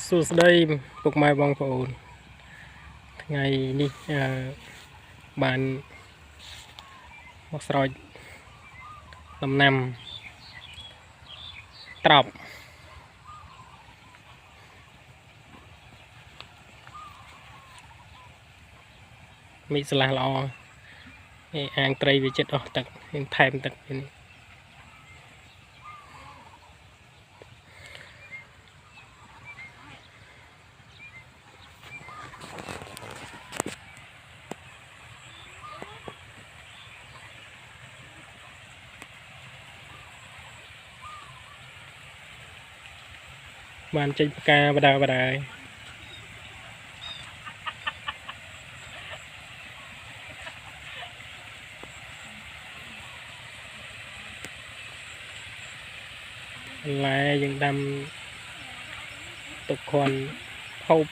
សួស្តីពុកម៉ែបងប្អូនថ្ងៃនេះបានមកស្រោចដំណាំត្រប់មីស្លាស់ល្អអាងត្រីវាចិត្តអស់ទឹកនឹងថែមទឹកនេះបានចេញផ្កាបដាបដាបន្លែយើងដាំទុកគ្រាន់ហូប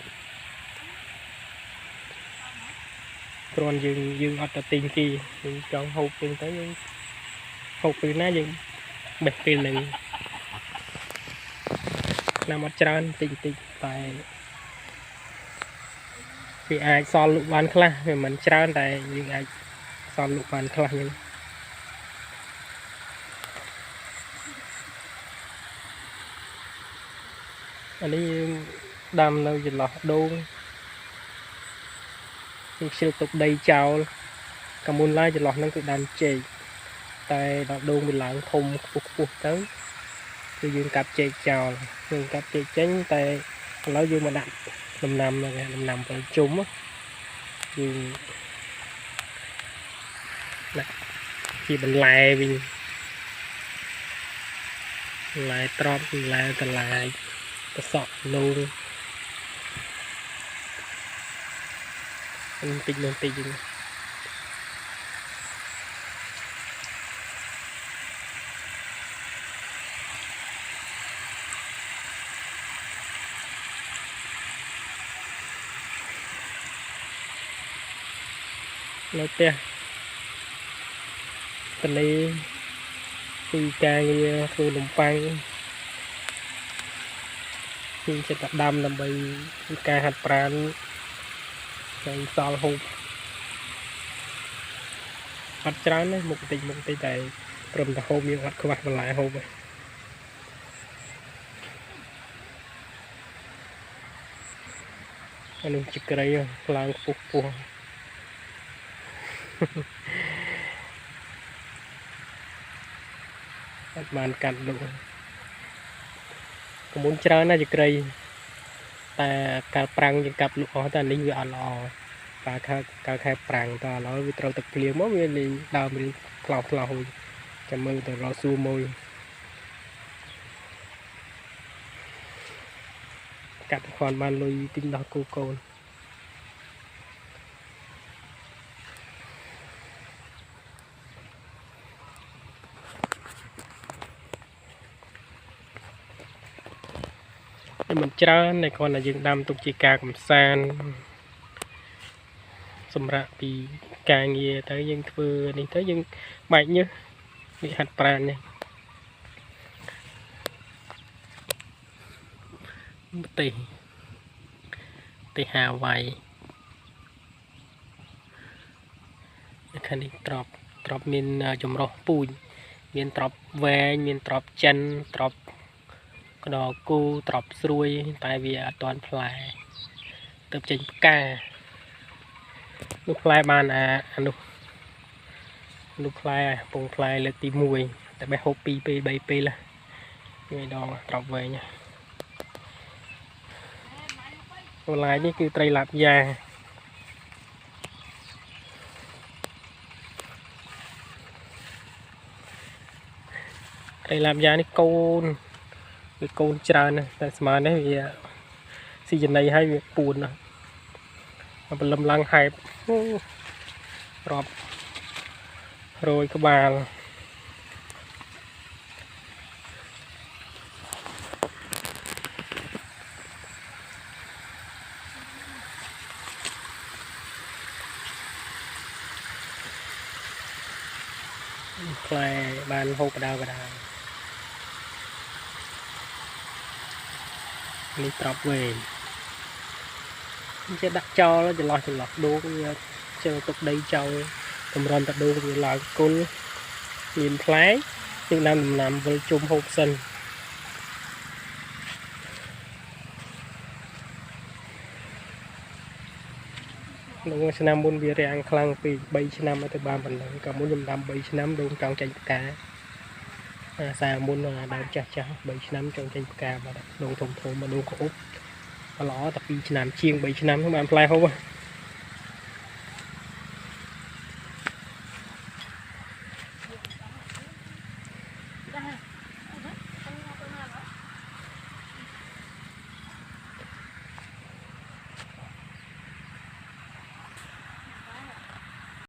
គ្រាន់យើងអត់ទៅទិញទីយើងចង់ហូបពេលទៅយើងហូបពេលណាយើងបេះពេលហ្នឹងណាំអត់ច្រើនតិចតែវាអាចសល់លក់បានខ្លះវាមិនច្រើនតែយើងអាចសល់លក់បានខ្លះយើងអានេះយើងដាំនៅចន្លោះដូងយើងជ្រើសទុកដីចោលកាលមុនឡើយចន្លោះហ្នឹងគឺដាំចេកតែដល់ដូងវាឡើងធំខ្ពស់ទៅគឺយើងកាត់ចេកចោលយើងកាត់ចេកចេញតែឥឡូវយើងមកដាក់ដំណាំពលជុំយើងដាក់ជាបន្លែវិញបន្លែត្រប់បន្លែកន្លែងប្រសក់នូនបន្តិចយើងនៅផ្ទះតនីពីការងារធ្វើនំប៉័ងគឺចិត្តដាំដើម្បីការហាត់ប្រាណហើយសល់ហូបអត់ច្រើនទេមុខតិចតែព្រមតែហូបយើងអត់ខ្វះបន្លែហូបទេអានេះជីក្រៃឡើងខ្ពស់អត់បានកាត់លក់កមុនច្រើនណាស់ជីក្រៃតែកាលប្រាំងយើងកាប់លក់អស់តែនេះវាអត់ល្អកាលខែប្រាំងតឥឡូវវាត្រូវទឹកភ្លៀងមកវាលេងដើមរៀងខ្លោចចាំមើលទៅរកសួរមួយកាត់គ្រាន់បានលុយទិញដល់គូកូនមិនច្រើនតែគ្រាន់តែយើងដាំទុកជាការកំសាន្តសម្រាប់ពីការងារទៅយើងធ្វើនេះទៅយើងបែកញើសវាហាត់ប្រាណនេះម្ទេសហាវ៉ៃខាងនេះត្រប់មានចម្រុះពូជមានត្រប់វែងមានត្រប់ចិនត្រប់ក្តរគូត្រប់ស្រួយតែវាអត់ទាន់ផ្លែទៅចេញផ្កានោះផ្លែបាននោះផ្លែពងផ្លែលើកទី1តែបេះហូប2ពេល3ពេលមួយដងត្រប់វែងបន្លែនេះគឺត្រីឡាប់យ៉ានេះកូនវាកូនច្រើនណាស់តែស្មើនេះវាស៊ីចំណីឲ្យវាពួនណាស់បលឹមឡើងហែបរាប់រយក្បាលផ្លែបានហូបបដា នេះត្រប់វែងចេះដាក់ចោលចន្លោះដូងជើទុកដីចោលតម្រាំតដូងវាឡើងគុលមានផ្លែយើងដាំដំណាំវិលជុំហូបសិនក្នុងឆ្នាំមុនវារាំងខ្លាំងពេក3ឆ្នាំទៅបានប៉ុណ្ណឹងក៏មុនខ្ញុំដាំ3ឆ្នាំដូងចង់ចេញផ្កាសារមុនដើមចាស់3ឆ្នាំចង់ចេញផ្កាបាត់ដូងធំមកដូងក៏អុបល្អតែ2ឆ្នាំជាង3ឆ្នាំបានផ្លែហូប